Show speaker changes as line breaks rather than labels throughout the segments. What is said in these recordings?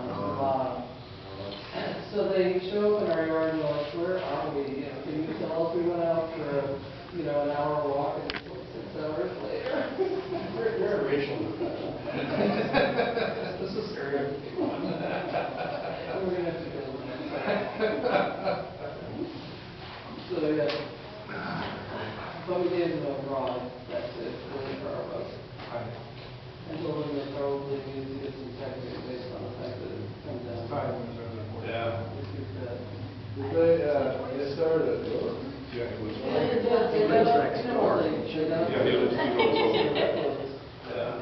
town. So they show up in our yard and they're like, where are we? You know, can you tell us we went out for a, you know, an hour walk and 6 hours later?
You're a racial.
This is scary. We're going to have to go with that. So yeah. But we gave them a rod. That's it. Really for our bus. And told them they probably need to get some technique based on the fact that it comes down.
Yeah.
They started at work.
Yeah, it was.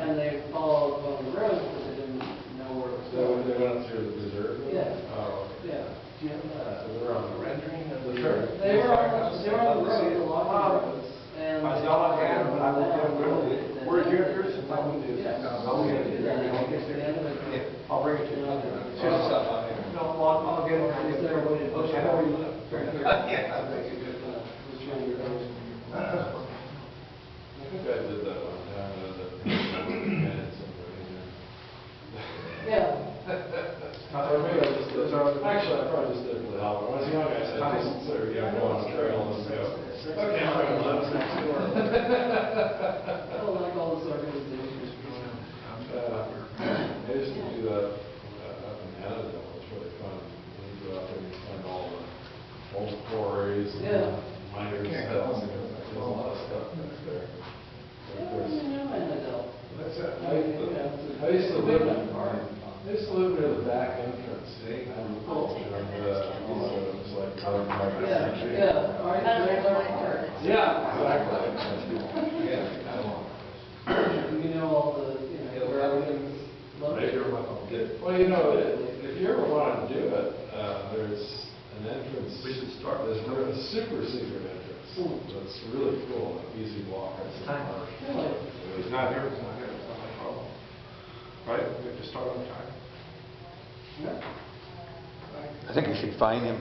And they followed on the road because they didn't know where it was going.
They went through the preserve?
Yeah.
Oh.
Yeah.
Do you have that? So they were on the rendering of the church?
They were on the road, a lot of roads. And
I saw it, and I looked at it. Where's your yours?
Yeah.
I'll bring it to you. No, I'll get it.
Is there a way to push it?
How are you? Yeah. I think I did that one time. Yeah. Or maybe I just did. Actually, I probably just did it for the hell. When I was young, I said, just sort of, go on a trail and go. Okay, I'm going to live next door.
I don't like all this organization.
I used to do that up in Canada. It's really fun. You go out there and you find all the old quarries and miners and stuff. There's a lot of stuff back there. Of course. That's it. I used to live near the back entrance. And it was like exactly.
You know all the, where everything's located.
Well, if you ever want to do it, there's an entrance. We should start. There's a super secret entrance. That's really cool, an easy walk. It's time.
He's not here. It's not my problem. Right? We have to start on time.
I think you should fine him.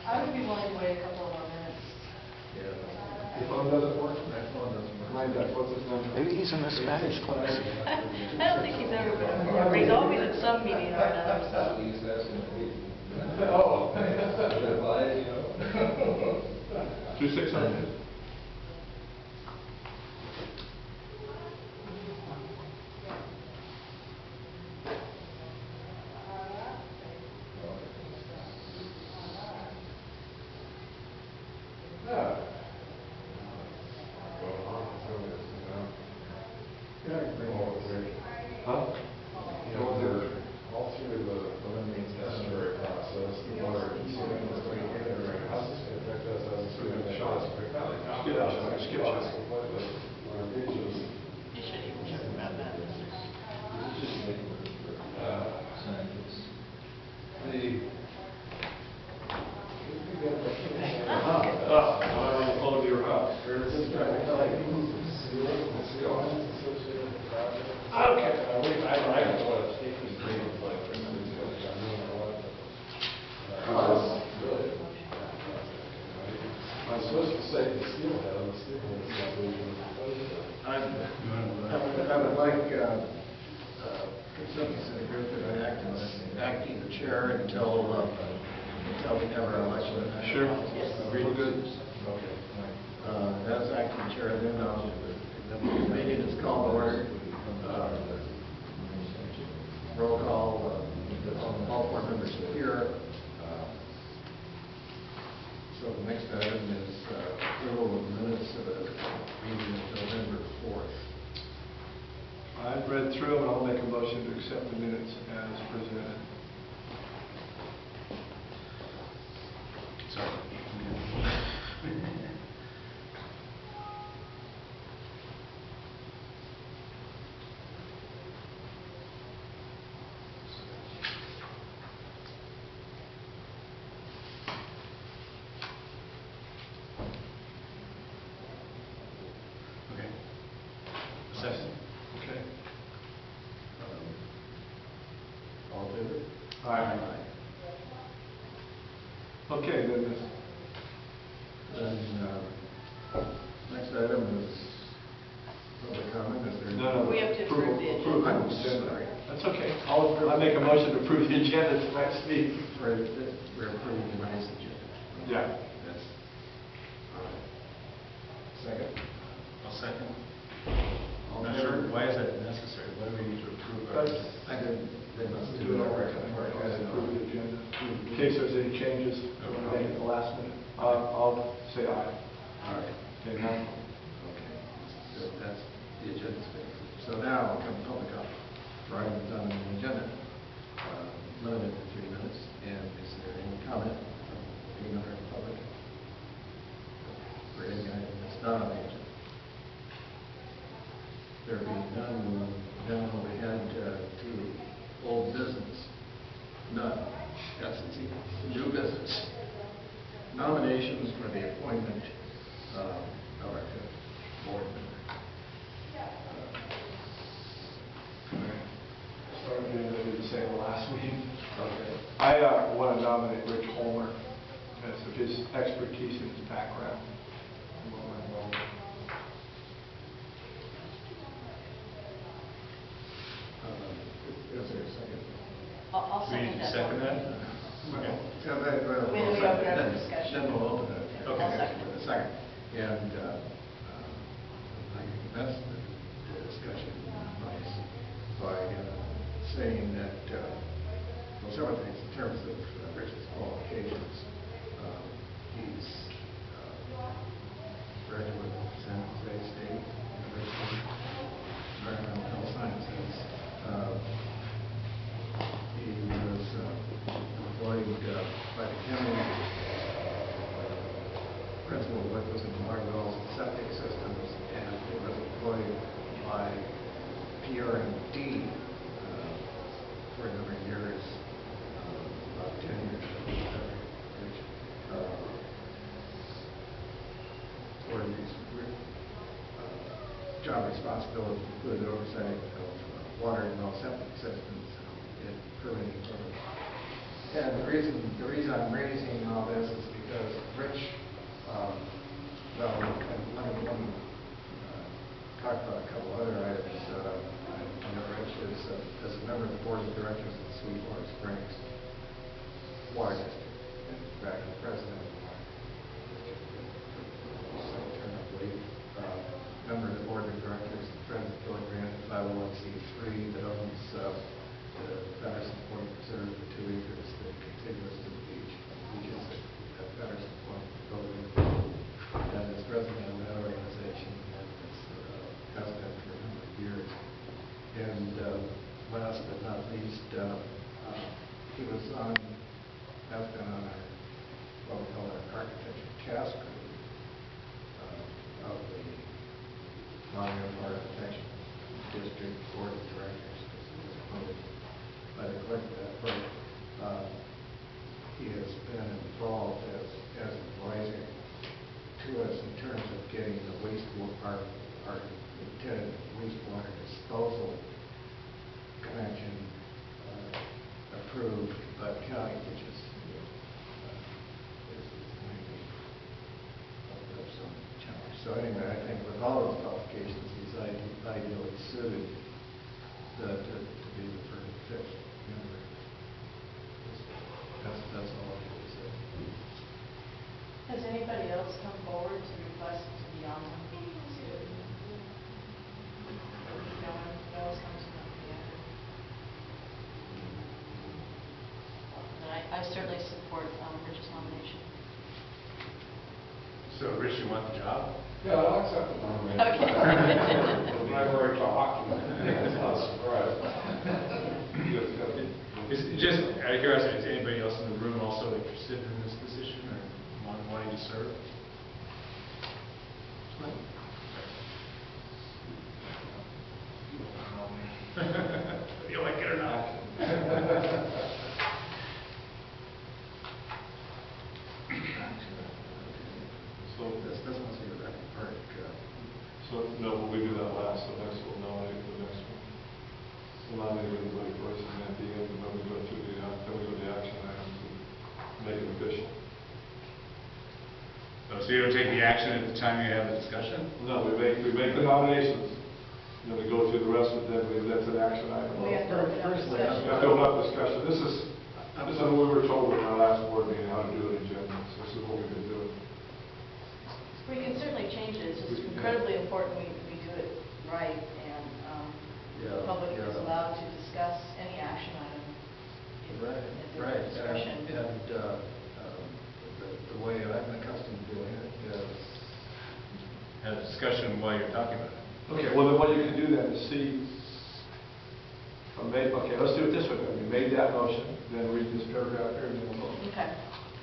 I would be willing to wait a couple more minutes.
Your phone doesn't work? My phone doesn't work. Mine does. What's his number?
Maybe he's in the Spanish class.
I don't think he's ever been before, but he's always at some meeting or another, so.
Oh.
2600.
Huh? All through the estuary process, the water is going to houses can affect us as a shots. Skip shots completely. Beaches.
You should even check about that.
All of your house.
Okay. I don't know what a safety green is like. Really? I'm supposed to say the steelhead. I'm
I would like, since the group that I acting the chair until we have our election.
Sure.
Real good.
Okay.
As acting chair, then the meeting is called to order. Roll call, all board members are here. So the next item is approval of minutes of the meeting of November 4th.
I've read through them and I'll make a motion to accept the minutes as presented.
Sorry.
Okay. Second. Okay.
All in favor?
Aye. Okay, then this.
Next item is public comment. Is there
No.
We have to approve the agenda.
I'm sorry.
That's okay.
All
I make a motion to approve the agenda tonight's meeting.
We're approving tonight's agenda.
Yeah.
That's, all right. Second?
I'll second.
All
Not
in
sure,
favor?
why is that necessary? Why do we need to approve our?
I did, they must
Do
do
it
it
all
over.
right. Approve the agenda. In case there's any changes, we're going to make it the last minute. I'll say aye.
All right.
Okay, none.
Okay, so that's the agenda space. So now come public comment for items on the agenda. Limited to 3 minutes. And is there any comment from any member of the public for any item that's not on the agenda? There being none, then we head to old business. None. That's easy. New business. Nominations for the appointment of our fifth board member.
Sorry, I didn't say in the last meeting.
Okay.
I want to nominate Rich Holmer because of his expertise and his background.
Is there a second?
I'll
Do we
second
need to
that.
second that?
Okay.
We open up for discussion.
Then we'll open it.
Okay.
I'll second.
A second. And I can commence the discussion by saying that, well, several things in terms of Rich's qualifications. He's graduate of San Jose State University, environmental health sciences. He was employed by the county, principal of what was in water wells and septic systems, and he was employed by PRMD for a number of years, about 10 years. For his job responsibilities included oversight of water and well septic systems and permitting programs. And the reason I'm raising all this is because Rich, let me talk about a couple other items. I know Rich is, as a member of the board of directors of Sweetwater Springs Water District, and in fact, the president of the water district. Member of the board of directors of Friends of Philip Grant, 501c3 that owns the Patterson Point Preserve for 2 acres that contiguous to the beach. The beach is at Patterson Point building, and is president of that organization, and has been for a number of years. And last but not least, he was has been on our, what we call our architecture task group of the Architecture District Board of Directors, because he was appointed by the clerk of that board. He has been involved as an advisor to us in terms of getting the our intended wastewater disposal connection approved by the county, which is going to be of some challenge. So anyway, I think with all those qualifications, he's ideally suited to be the fifth member. That's all I have to say.
Has anybody else come forward to request to be on the meeting too? No one else comes to the end. Then I certainly support Rich's nomination.
So, Rich, you want the job?
Yeah, I'll accept the nomination.
Okay.
I've already talked, it's not a surprise.
Just out of curiosity, is anybody else in the room also interested in this position or wanting to serve? Do you like it or not?
So,
This must be the record part.
no, we do that last, so next we'll nominate the next one. We'll nominate everybody first, and at the end, then we go to the action items and make it official.
Oh, so you don't take the action at the time you have the discussion?
No, we make the nominations, then we go through the rest of it, then that's an action item.
We have to open up
Firstly,
discussion.
We have to open up discussion. This is what we were told in our last board meeting, how to do it in general. So this is what we've been doing.
We can certainly change it, it's just incredibly important we do it right, and the public is allowed to discuss any action item
Right,
at their
right.
discretion.
And the way I'm accustomed to doing it is,
Have a discussion while you're talking about it.
Okay, well, then what you can do then is see, okay, let's do it this way then. We made that motion, then read this paragraph here and then we'll vote.
Okay.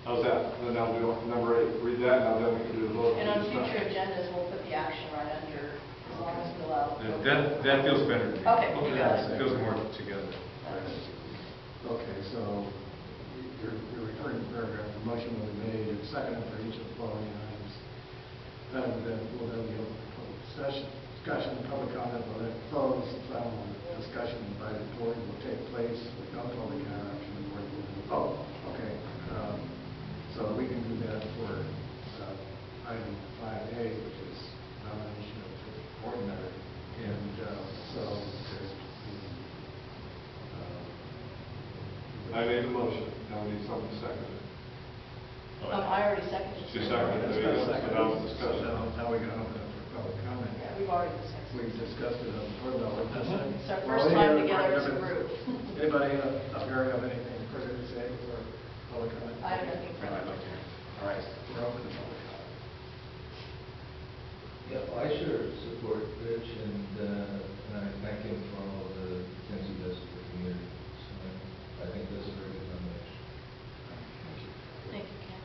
How's that? Then I'll do number 8, read that, and then we can do the vote.
And on future agendas, we'll put the action right under, as long as we allow.
That feels better to me.
Okay, you got
It
it.
feels more together.
okay, so you're referring to paragraph, the motion will be made and seconded for each of the following items. Then we'll be open for public discussion, public comment will then close, final discussion by the board will take place with no public interaction, the board will vote. Okay, so we can do that for item 5A, which is nomination of the board member. And so there's
I made the motion, now we need someone to second it.
I already seconded.
You seconded it, there you go. So now it's discussion.
Now we can open up for public comment.
Yeah, we've already discussed it.
We've discussed it on the board level.
It's our first time together as a group.
Anybody up here have anything further to say for public comment?
I have nothing further.
All right, we're open to public comment.
Yeah, well, I sure support Rich, and I thank him for all the things he does for the community. So I think that's a very good nomination.
Thank you, Ken.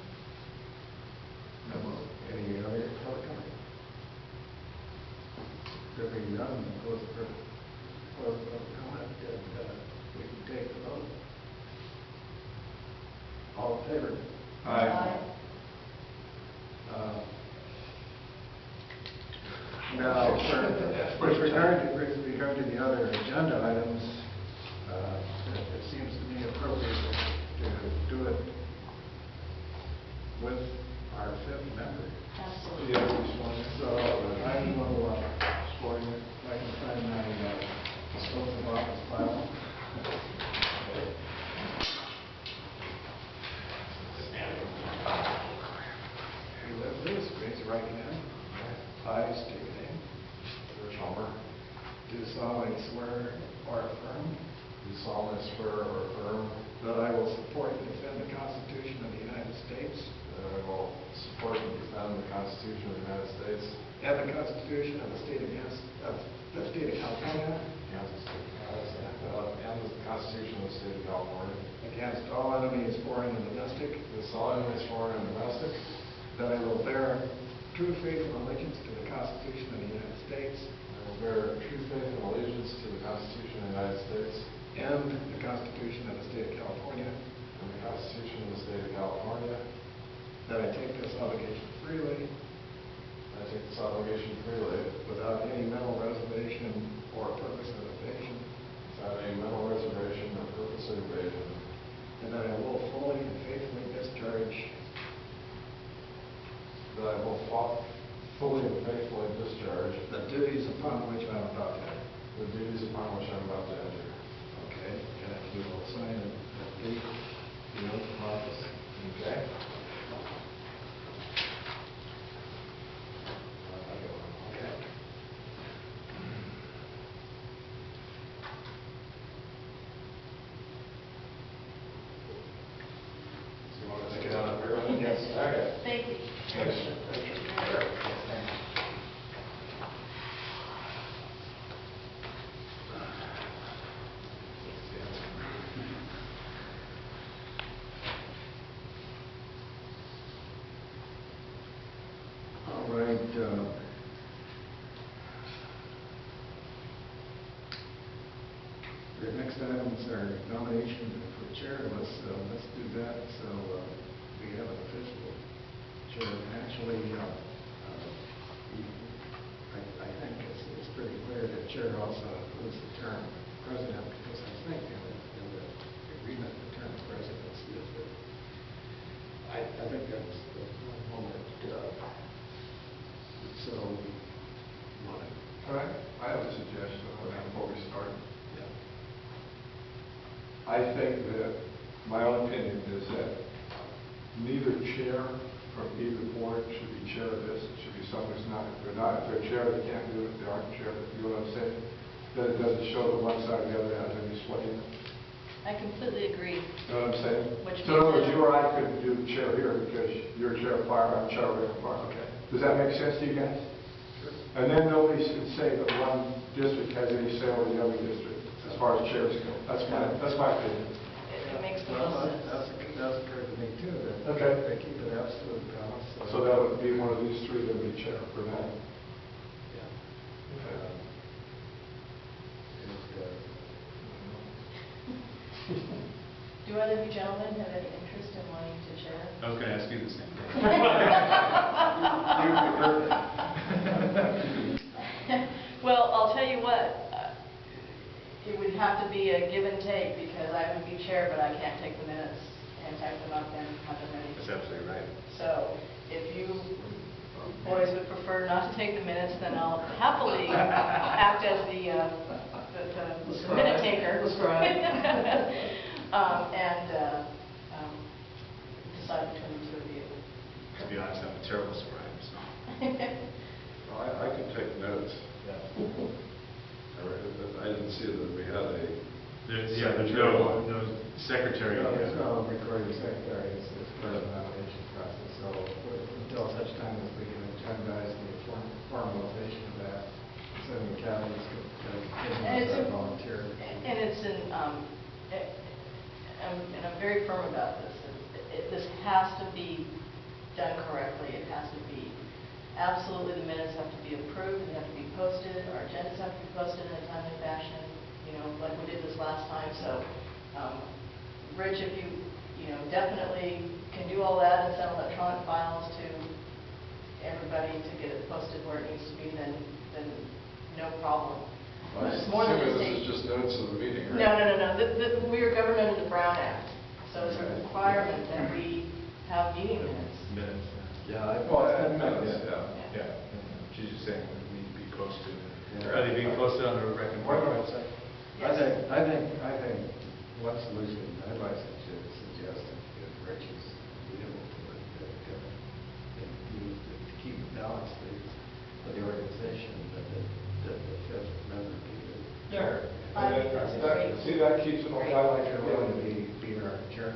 Any other public comment? There being none, we'll close the public comment, and we can take the vote. All in favor?
Aye.
Now, with regard to the other agenda items, it seems to me appropriate to do it with our fifth member.
Absolutely.
Yeah, we just want
So I will swear you, if I can find my oath of office file. You live this, raise your right hand. I state your name.
Rich Homer,
Do solemnly swear or affirm
do solemnly swear or affirm
that I will support and defend the Constitution of the United States
that I will support and defend the Constitution of the United States
and the Constitution of the State of California
and the Constitution of the State of California
against all enemies, foreign and domestic,
against all enemies, foreign and domestic,
that I will bear true faith and allegiance to the Constitution of the United States
I will bear true faith and allegiance to the Constitution of the United States
and the Constitution of the State of California,
and the Constitution of the State of California.
that I take this obligation freely
I take this obligation freely
without any mental reservation or purpose of evasion,
without any mental reservation or purpose of evasion,
and that I will fully and faithfully discharge
that I will fully and faithfully discharge
the duties upon which I'm about to enter.
the duties upon which I'm about to enter.
Okay, and you will sign and date the oath of office.
Okay?
Okay.
So you want to take it out of here?
Yes.
Okay.
Thank you.
All right. The next items are nomination for chair. Let's do that. So we have an official chair. Actually, I think it's pretty clear that chair also includes the term president, because I think in the agreement, the term presidency is that I think that's one moment. So,
All right, I have a suggestion. I think that, my own opinion is that neither chair from either board should be chair of this. It should be someone who's not, if they're chair, they can't do it. If they aren't chair, you know what I'm saying? That it doesn't show that one side or the other has any sway in it.
I completely agree.
You know what I'm saying?
Which
So in other words,
means
you or I couldn't do chair here because you're chair of fire, I'm chair of regular fire. Okay. Does that make sense to you guys? Sure. And then nobody can say that one district has any say over the other district as far as chairs go. That's my opinion.
It makes the
Well,
most sense.
that's occurred to me too, that
Okay.
they keep it absolute balance.
So that would be one of these three that would be chair for now.
Yeah.
Okay.
Do either of you gentlemen have any interest in wanting to chair?
I was going to ask you the same thing.
Well, I'll tell you what, it would have to be a give and take, because I would be chair, but I can't take the minutes and type them up and have them ready.
That's absolutely right.
So if you boys would prefer not to take the minutes, then I'll happily act as the minute taker.
The scribe.
And decide between the two of you.
To be honest, I'm a terrible scribe, so.
Well, I can take notes. I didn't see that we had a.
There's no secretary.
There's no recording secretary, it's part of the nomination process, so until such time as we can agendize the formalization of that, sending the candidates to continue as volunteer.
And it's and I'm very firm about this. This has to be done correctly. It has to be absolutely, the minutes have to be approved, they have to be posted, our agendas have to be posted in a timely fashion, like we did this last time. So, Rich, if you definitely can do all that and send electronic files to everybody to get it posted where it needs to be, then no problem. But it's more than just
This is just notes of the meeting, right?
No. We are governed under the Brown Act, so it's a requirement that we have meeting minutes.
Minutes.
Yeah,
Minutes, yeah.
Yeah. She's just saying they need to be posted.
Yeah.
Are they being posted on the record?
What do I say?
Yes.
I think one solution I'd like to suggest, if Rich is amenable to it, that you keep it balanced for the organization, but that the fifth member be the chair.
See, that keeps it on.
I like your willing to be our chair.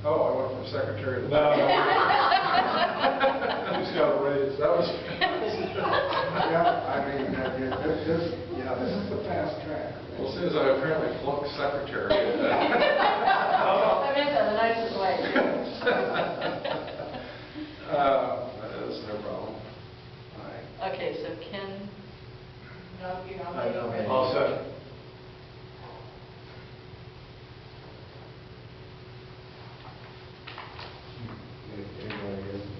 Oh, I went from secretary to... No. Just got a raise. That was...
Yeah, I mean, this is the fast track.
Well, as soon as I apparently flunked secretary.
I meant that the nicest way.
That is no problem.
All right.
Okay, so Ken, you're not
I know.
ready?
All set.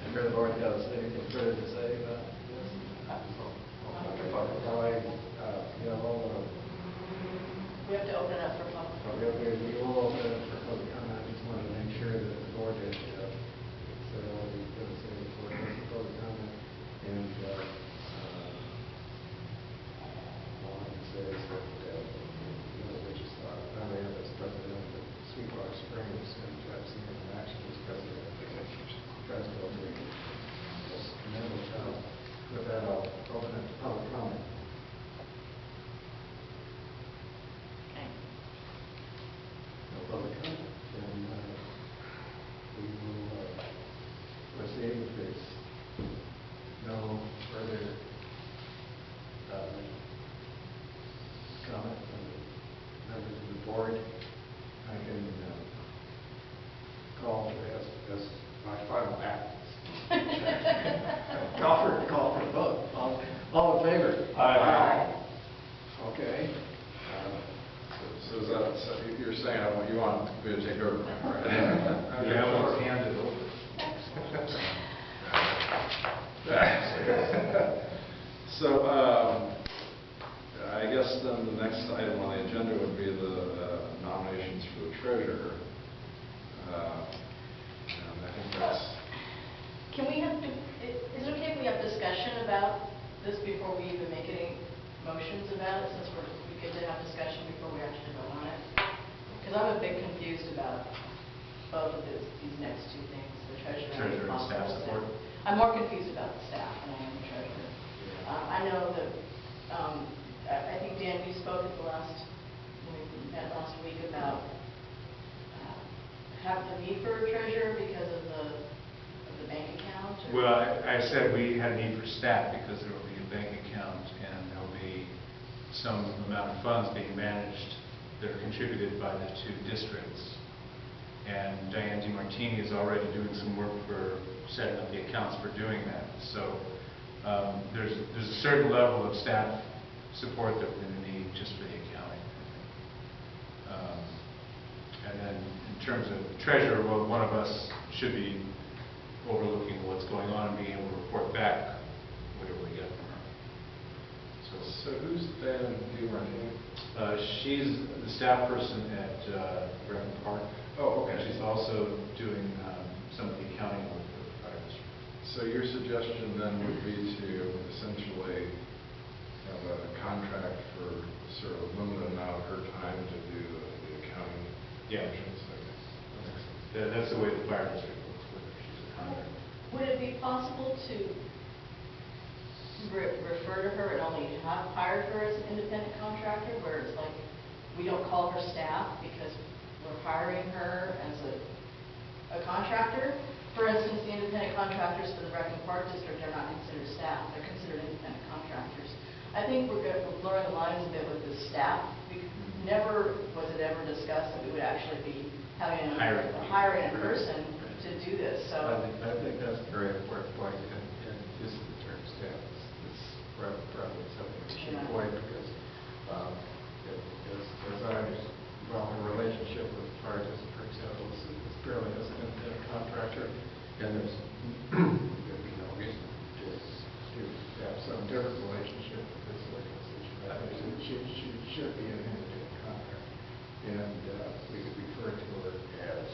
Member of the board has anything further to say about this?
We have to open it up for public.
We will open it up for public comment. I just wanted to make sure that the board had said all we could say before it goes to public comment. And all I can say is that, we just thought, I ran as president of Sweetwater Springs, and I've seen it in action as president of the Fresno. Just commendable job. With that, I'll open it to public comment.
Okay.
No public comment, then we will proceed if there's no further comment from the members of the board. I can call for as my final act. Call for a vote. All in favor?
Aye.
Okay.
So is that, so you're saying you want me to take over, right?
Yeah, we'll hand it over.
So, I guess then the next item on the agenda would be the nominations for the treasurer. And I think that's...
Can we have, is it okay if we have discussion about this before we even make any motions about it, since we get to have discussion before we actually vote on it? Because I'm a bit confused about both of these next two things, the treasurer and
Treasurer and staff
responsible
support.
I'm more confused about the staff than I am the treasurer. I know that, I think, Dan, you spoke at when we met last week about have the need for a treasurer because of the bank account? Or?
Well, I said we had a need for staff because there will be a bank account and there will be some amount of funds being managed that are contributed by the two districts. And Diane DiMartini is already doing some work for setting up the accounts for doing that. So there's a certain level of staff support that we're going to need just for the accounting. And then in terms of treasurer, well, one of us should be overlooking what's going on and being able to report back whatever we get from her.
So who's Diane DiMartini?
She's the staff person at Grafton Park.
Oh, okay.
And she's also doing some of the accounting work for the fire district.
So your suggestion then would be to essentially have a contract for sort of a limited amount of her time to do the accounting functions?
That's the way the fire district works with her. She's a contractor.
Would it be possible to refer to her and only have hired her as an independent contractor, where it's like we don't call her staff because we're hiring her as a contractor? For instance, the independent contractors for the Rec and Park District are not considered staff. They're considered independent contractors. I think we're blurring the lines a bit with the staff. Never was it ever discussed that we would actually be having hiring a person to do this. So
I think that's a very important point, and using the term staff is probably something we should avoid because as I understand, well, her relationship with the fire district, for example, is purely as an independent contractor, and there's there'd be no reason to have some different relationship with this organization. I think she should be an independent contractor, and we could refer to her as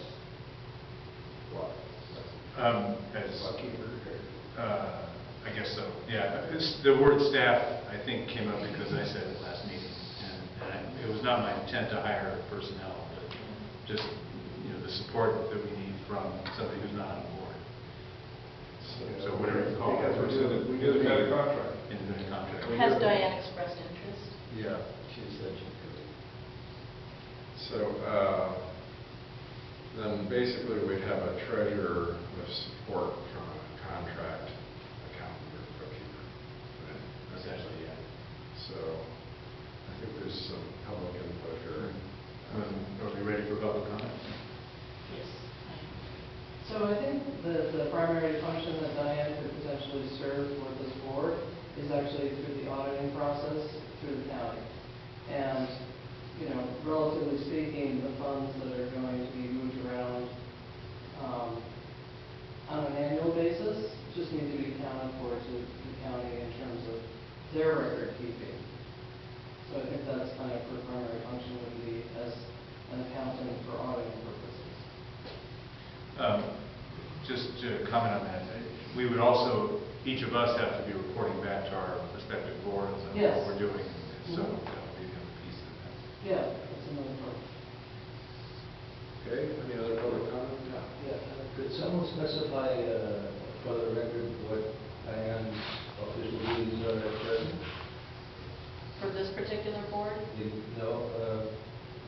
what? Bookkeeper.
I guess so. Yeah, the word staff I think came up because I said it last meeting, and it was not my intent to hire personnel, but just the support that we need from somebody who's not on board. So whatever you call it.
Because we do the kind of contract.
Independent contract.
has Diane expressed interest?
Yeah, she said she could.
So then basically we'd have a treasurer with support from a contract accountant or bookkeeper. Right?
Essentially, yeah.
So I think there's some public input here.
Are we ready for public comment?
Yes.
So I think the primary function that Diane could potentially serve for this board is actually through the auditing process through the county. And, relatively speaking, the funds that are going to be moved around on an annual basis just need to be accounted for to the county in terms of their record keeping. So I think that's kind of her primary function would be as an accountant for auditing purposes.
Just to comment on that, we would also, each of us have to be reporting back to our respective boards on
Yes.
what we're doing. So that would be the other piece of that.
Yeah, that's another part.
Okay, any other public comment?
Yeah, could someone specify for the record what Diane's official duties are at present?
For this particular board?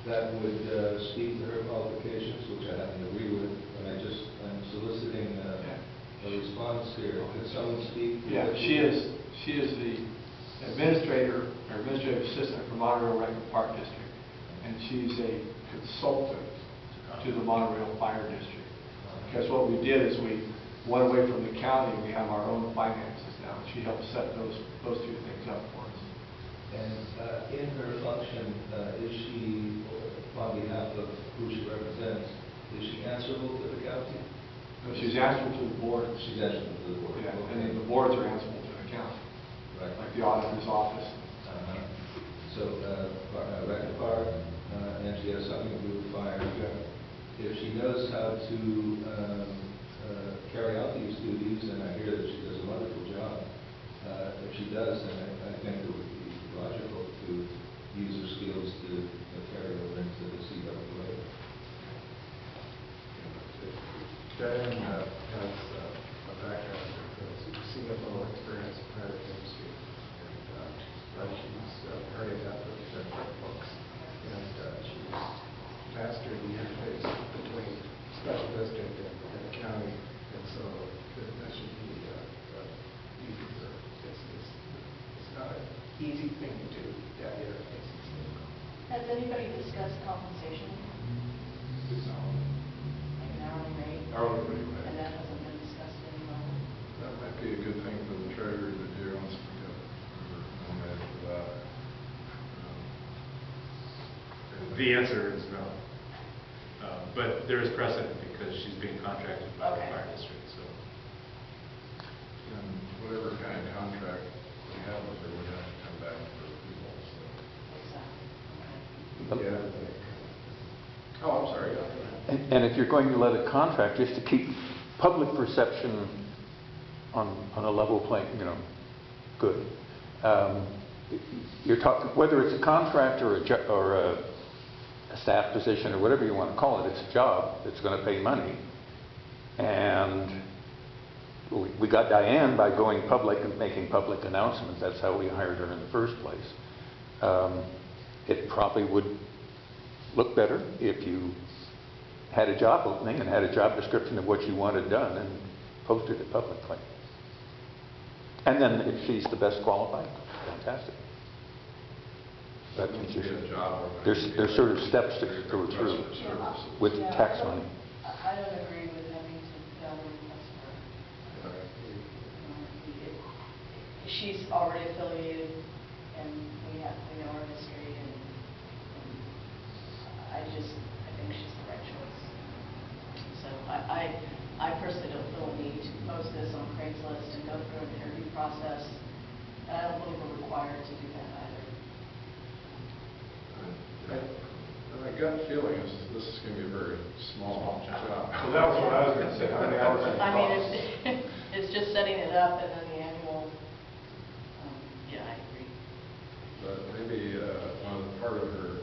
That would speak to her qualifications, which I happen to agree with, and I'm soliciting a response here. Could someone speak?
Yeah, she is the administrator or administrative assistant for Monorail Rec and Park District, and she's a consultant to the Monorail Fire District. Because what we did is we went away from the county, we have our own finances now, and she helps set those two things up for us.
And in her function, is she, on behalf of who she represents, is she answerable to the county?
So she's answerable to the board.
She's answerable to the board.
Yeah,
Okay.
and then the boards are answerable to the county,
Right.
like the auditor's office.
So, Rec and Park, and she has something to do with fire. If she knows how to carry out these duties, and I hear that she does a wonderful job, if she does, then I think it would be logical to use her skills to carry over into the CWA.
Diane has a background with CFO experience prior to industry. And she's very adept with different books. And she's mastered the interface between special district and the county. And so that should be easy for her. It's not an easy thing to do, that interface.
Has anybody discussed compensation? Like an hourly rate?
Hourly rate, right.
And that hasn't been discussed at any level?
That might be a good thing for the treasurer to do once we get nominated for that.
The answer is no. But there is precedent because she's being contracted by the
Okay.
fire district, so.
And whatever kind of contract we have with her, we have to come back for approval, so.
Exactly. Okay.
Yeah. Oh, I'm sorry.
And if you're going to let a contract, just to keep public perception on a level playing, good. You're talking, whether it's a contract or a staff position or whatever you want to call it, it's a job that's going to pay money. And we got Diane by going public and making public announcements. That's how we hired her in the first place. It probably would look better if you had a job opening and had a job description of what you wanted done and posted it publicly. And then if she's the best qualified, fantastic. But there's sort of steps to go through with
Yeah,
tax money.
I don't agree with having to gather a customer. She's already affiliated, and we know her history, and I think she's the right choice. So I personally don't feel a need to post this on Craigslist and go through an interview process. And I don't believe we're required to do that either.
My gut feeling is this is going to be a very small job.
Well, that was what I was going to say. How many hours does it
I mean,
cost?
it's just setting it up and then the annual, yeah, I agree.
But maybe part of her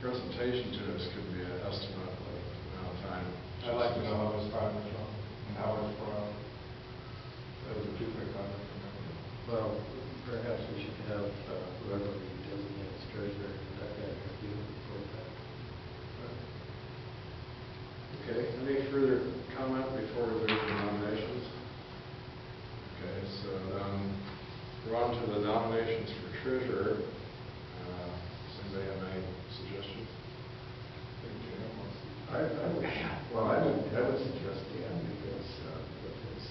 presentation to us could be an estimate of the amount of time.
I'd like to know how much time is on and how much per hour. Those are two things I'd like to know.
Well, perhaps we should have whoever we designate as treasurer conduct that interview before that.
Okay, any further comment before we move to nominations? Okay, so we're on to the nominations for treasurer. Does anybody have any suggestions?
I would suggest Dan because of his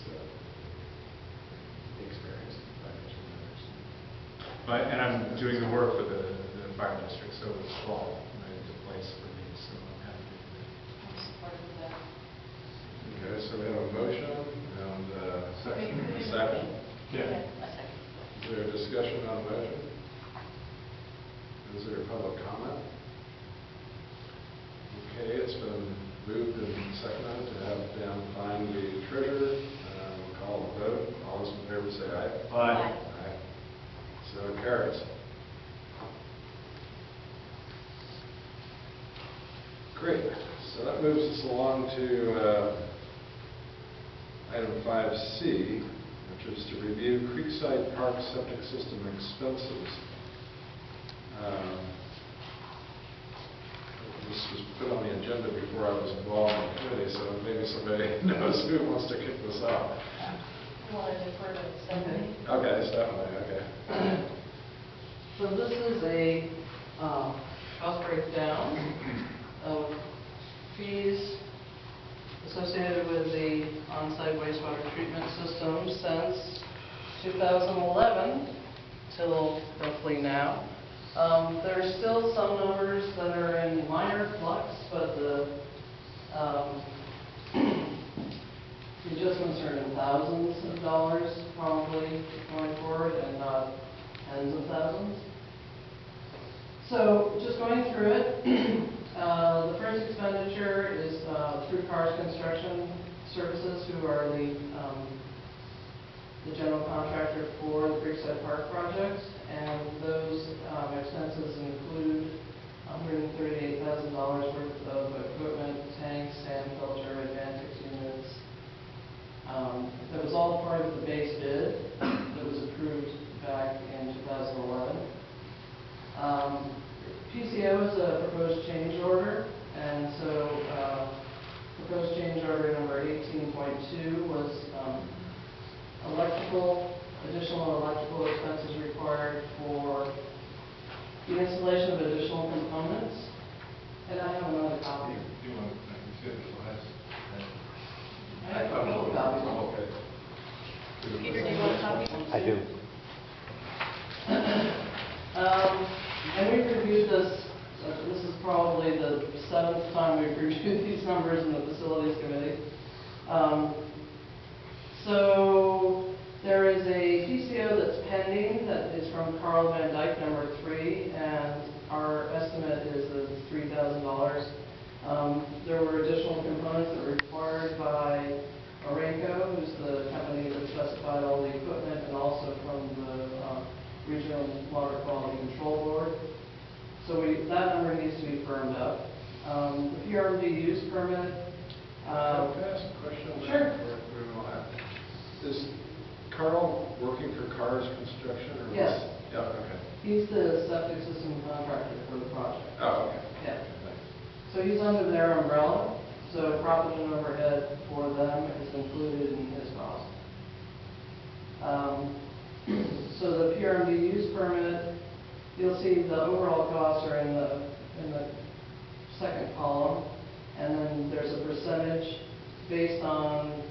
experience in financial matters.
And I'm doing the work for the fire district, so it's all right into place for me, so I'm happy to do that.
I'm supportive of that.
Okay, so we have a motion and a second.
Yeah.
A second.
Is there a discussion on the motion? Is there a public comment? Okay, it's been moved and seconded to have Dan Klein be treasurer. We'll call the vote. All those in favor say aye.
Aye.
Aye. So it carries. Great. So that moves us along to item 5C, which is to review Creekside Park septic system expenses. This was put on the agenda before I was involved in the committee, so maybe somebody knows who wants to kick this off.
You want to defer to Stephanie?
Okay, Stephanie, okay.
So this is a cost breakdown of fees associated with the on-site wastewater treatment system since 2011 till roughly now. There are still some numbers that are in minor flux, but the adjustments are in thousands of dollars probably going forward and not tens of thousands. So just going through it, the first expenditure is through Cars Construction Services, who are the general contractor for the Creekside Park project, and those expenses include $138,000 worth of equipment, tanks, sand filter, proposed change order. And so proposed change order number 18.2 was additional electrical expenses required for the installation of additional components. And I have another copy.
Do you want to see it last?
I have a couple of copies.
Okay.
Peter, do you want a copy?
I do.
And we've reviewed this, this is probably the 7th time we've reviewed these numbers in the Facilities Committee. So there is a PCO that's pending that is from Carl Van Dyke, number 3, and our estimate is $3,000. There were additional components that were required by Arenco, who's the company that specified all the equipment, and also from the Regional Water Quality Control Board. So that number needs to be firmed up. The PRMD use permit.
Can I ask a question on that?
Sure.
Before we all have- Is Carl working for Cars Construction or?
Yes.
Yeah, okay.
He's the septic system contractor for the project.
Oh, okay.
Yeah.
Okay, thanks.
So he's under their umbrella, so profit and overhead for them is included in his cost. So the PRMD use permit, you'll see the overall costs are in the second column, and then there's a percentage based on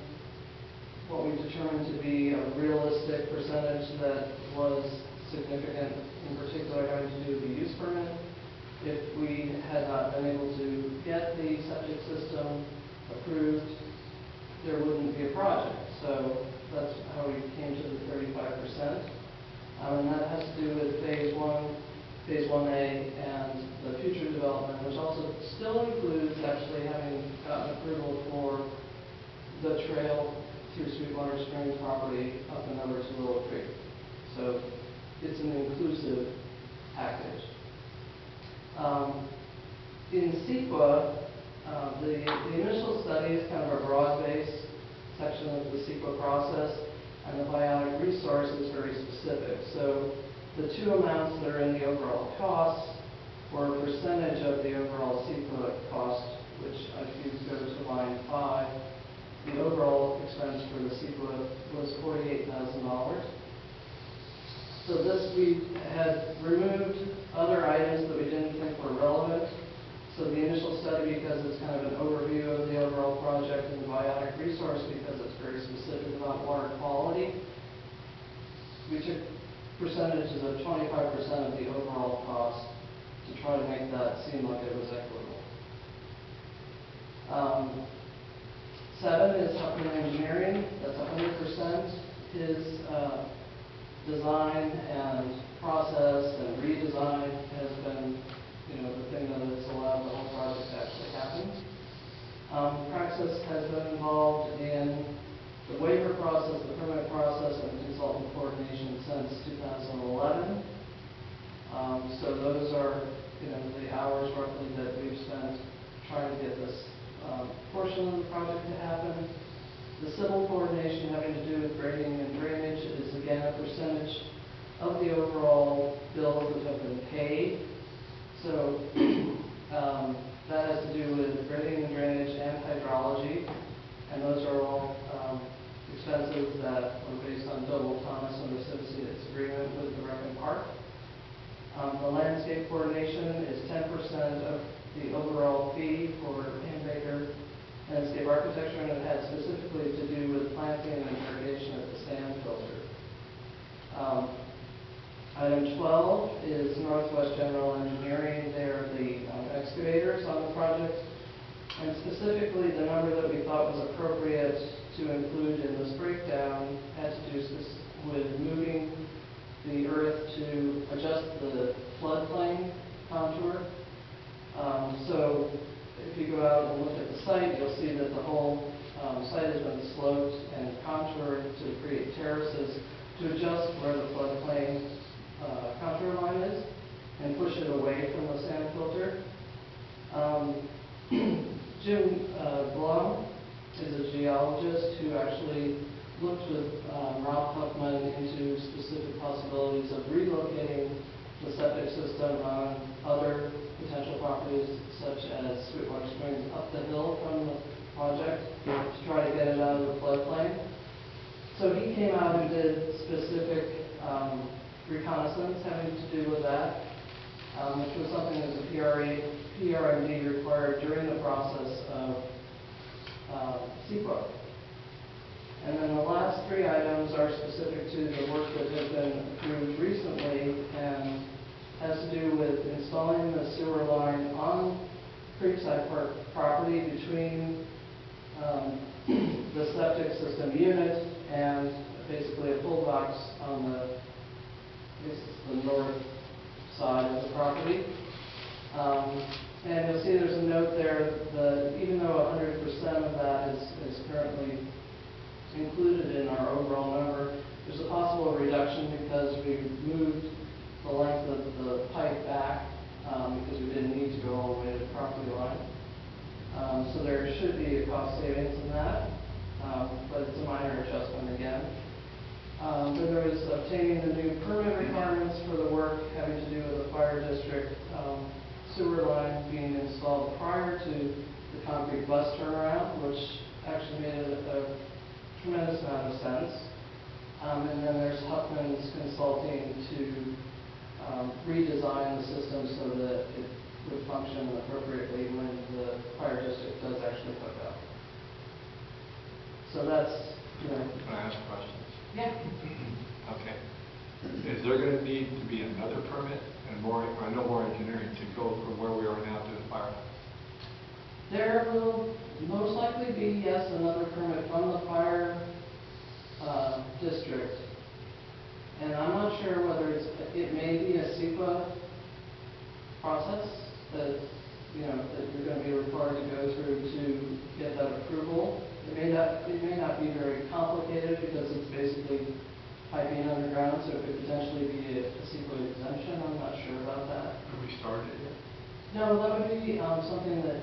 what we determined to be a realistic percentage that was significant, in particular having to do with the use permit. If we had not been able to get the septic system approved, there wouldn't be a project. So that's how we came to the 35%. And that has to do with phase 1A, and the future development, which also still includes actually having gotten approval for the trail through Sweetwater Springs property up and over to Willow Creek. So it's an inclusive package. In CEQA, the initial study is kind of a broad-based section of the CEQA process, and the biotic resource is very specific. So the two amounts that are in the overall costs were a percentage of the overall CEQA cost, which if you go to line 5, the overall expense for the CEQA was $48,000. So this, we had removed other items that we didn't think were relevant. So the initial study, because it's kind of an overview of the overall project, and the biotic resource, because it's very specific about water quality, we took percentages of 25% of the overall cost to try to make that seem like it was equitable. 7 is Huffman Engineering. That's 100%. His design and process and redesign has been, the thing that has allowed the whole project to actually happen. Praxis has been involved in the waiver process, the permit process, and the consultant coordination since 2011. So those are, the hours roughly that we've spent trying to get this portion of the project to happen. The civil coordination having to do with grading and drainage is again a percentage of the overall bills that have been paid. So that has to do with grading and drainage and hydrology, and those are all expenses that are based on Double Thomas and the Associates agreement with the Rec and Park. The landscape coordination is 10% of the overall fee for Baker Landscape Architecture, and it had specifically to do with planting and irrigation at the sand filter. Item 12 is Northwest General Engineering. They're the excavators on the project, and specifically the number that we thought was appropriate to include in this breakdown had to do with moving the earth to adjust the floodplain contour. So if you go out and look at the site, you'll see that the whole site has been sloped and contoured to create terraces to adjust where the floodplain contour line is and push it away from the sand filter. Jim Blum is a geologist who actually looked with Rob Huffman into specific possibilities of relocating the septic system on other potential properties such as Sweetwater Springs up the hill from the project to try to get it out of the floodplain. So he came out and did specific reconnaissance having to do with that, which was something that the PRMD required during the process of CEQA. And then the last three items are specific to the work that has been approved recently and has to do with installing the sewer line on Creekside Park property between the septic system unit and basically a pull box on the north side of the property. And you'll see there's a note there that even though 100% of that is currently included in our overall number, there's a possible reduction because we moved the length of the pipe back because we didn't need to go all the way to the property line. So there should be a cost savings in that, but it's a minor adjustment again. Then there was obtaining the new permit requirements for the work having to do with the fire district sewer line being installed prior to the concrete bus turnaround, which actually made a tremendous amount of sense. And then there's Huffman's consulting to redesign the system so that it would function appropriately when the fire district does actually hook up. So that's,
Can I ask questions?
Yeah.
Okay. Is there going to need to be another permit and more, I know more engineering to go from where we are now to the fire?
There will most likely be, yes, another permit from the fire district. And I'm not sure whether it may be a CEQA process that, that you're going to be required to go through to get that approval. It may not be very complicated because it's basically piping underground, so it could potentially be a CEQA exemption. I'm not sure about that.
Have we started it yet?
No, that would be something that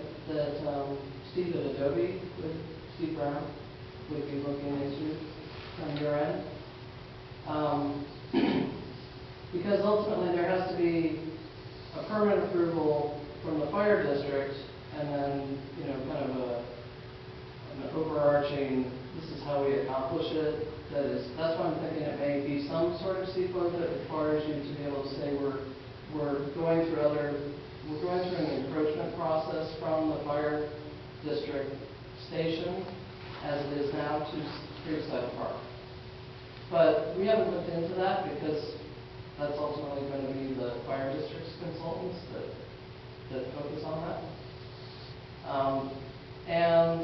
Steve at Adobe, Steve Brown, would be looking into from your end. Because ultimately there has to be a permit approval from the fire district and then, kind of an overarching, this is how we accomplish it. That's why I'm thinking it may be some sort of CEQA that requires you to be able to say we're going through an encroachment process from the fire district station as it is now to Creekside Park. But we haven't looked into that because that's ultimately going to be the fire district's consultants that focus on that. And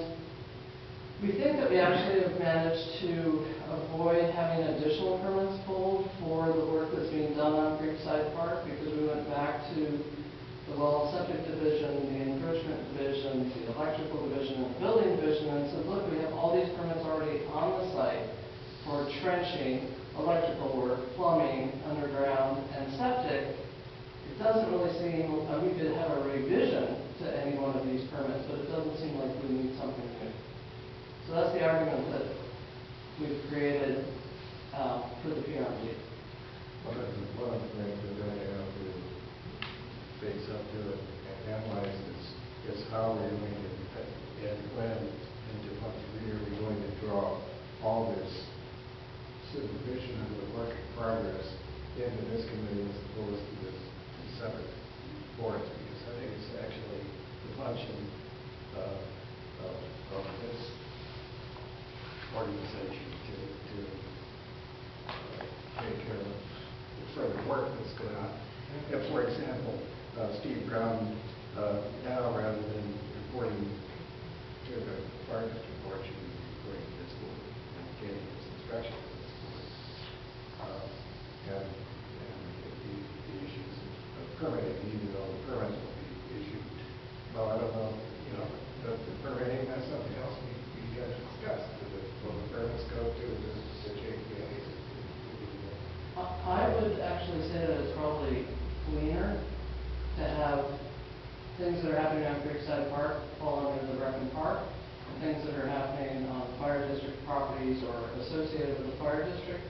we think that we actually have managed to avoid having additional permits pulled for the work that's being done on Creekside Park because we went back to the well and septic division, the encroachment division, the electrical division, and the building division, and said, look, we have all these permits already on the site for trenching, electrical work, plumbing, underground, and septic. It doesn't really seem, we could have a revision to any one of these permits, but it doesn't seem like we need something new. So that's the argument that we've created for the PRMD.
One of the things we're going to have to face up to it and analyze is how we're going to, and when and to what degree are we going to draw all this supervision of the work in progress into this committee as opposed to this separate board, because I think it's actually the function of this organization to take care of the further work that's going on. If, for example, Steve Brown now, rather than reporting to the fire district board, should be reporting to this board and getting his instructions to this board. And the issues of permitting, even though the permits will be issued. Well, I don't know, the permitting, that's something else we got to discuss. Will the permits go to the JPA?
I would actually say that it's probably cleaner to have things that are happening on Creekside Park fall under the Rec and Park, and things that are happening on fire district properties or associated with the fire district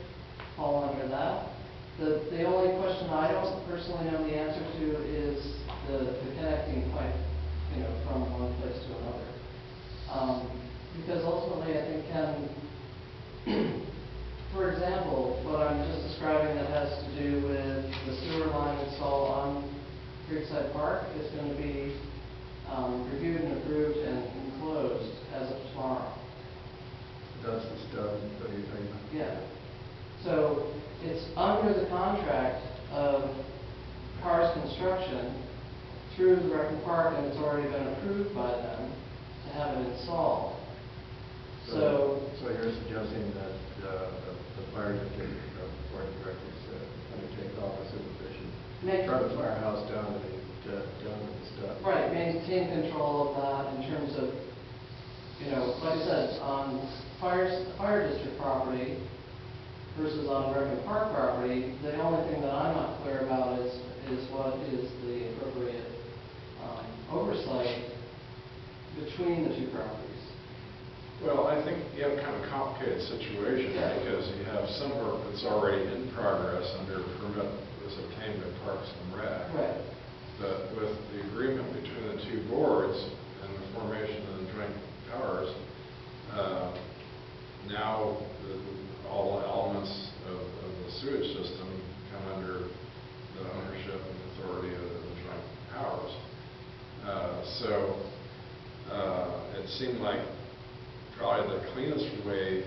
fall under that. The only question I don't personally know the answer to is the connecting pipe been approved by them to have it installed. So,
So you're suggesting that the fire district board of directors undertake all the supervision, turn the firehouse down to the done with the stuff?
right, maintain control of that in terms of, you know, like I said, on fire district property versus on Rec Park property, the only thing that I'm not clear about is what is the appropriate oversight between the two properties.
Well, I think you have kind of a complicated situation
Yeah.
because you have some work that's already in progress under permit that was obtained by Parks and Rec.
Right.
But with the agreement between the two boards and the formation of the joint powers, now all elements of the sewage system come under the ownership and authority of the joint powers. So it seemed like probably the cleanest way